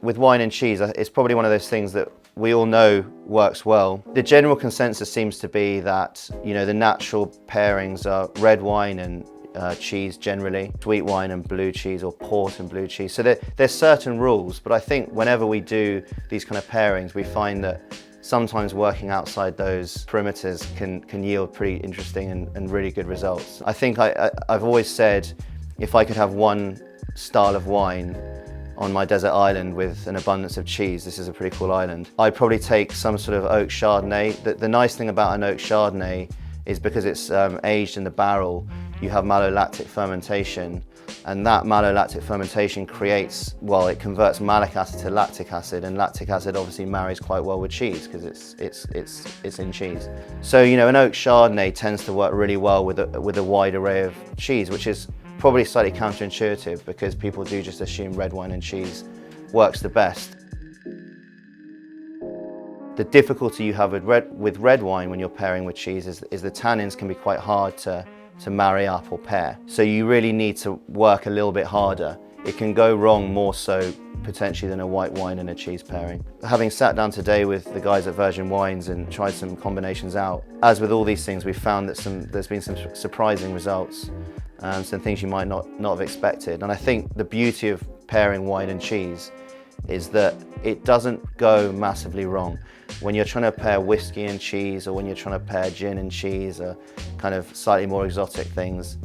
with wine and cheese, it's probably one of those things that we all know works well. The general consensus seems to be that, the natural pairings are red wine and cheese generally, sweet wine and blue cheese, or port and blue cheese. So there's certain rules, but I think whenever we do these kind of pairings, we find that sometimes working outside those perimeters can yield pretty interesting and really good results. I think I've always said, if I could have one style of wine on my desert island with an abundance of cheese, this is a pretty cool island, I'd probably take some sort of oak Chardonnay. The nice thing about an oak Chardonnay is because it's aged in the barrel, you have malolactic fermentation, and that malolactic fermentation creates, it converts malic acid to lactic acid, and lactic acid obviously marries quite well with cheese because it's in cheese. So an oak Chardonnay tends to work really well with a wide array of cheese, which is probably slightly counterintuitive because people do just assume red wine and cheese works the best. The difficulty you have with red wine when you're pairing with cheese is the tannins can be quite hard to marry up or pair. So you really need to work a little bit harder. It can go wrong more so potentially than a white wine and a cheese pairing. Having sat down today with the guys at Virgin Wines and tried some combinations out, as with all these things, we've found that there's been some surprising results, some things you might not have expected. And I think the beauty of pairing wine and cheese is that it doesn't go massively wrong. When you're trying to pair whiskey and cheese, or when you're trying to pair gin and cheese, or kind of slightly more exotic things,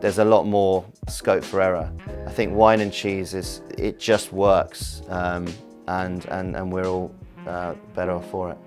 there's a lot more scope for error. I think wine and cheese it just works, and we're all better off for it.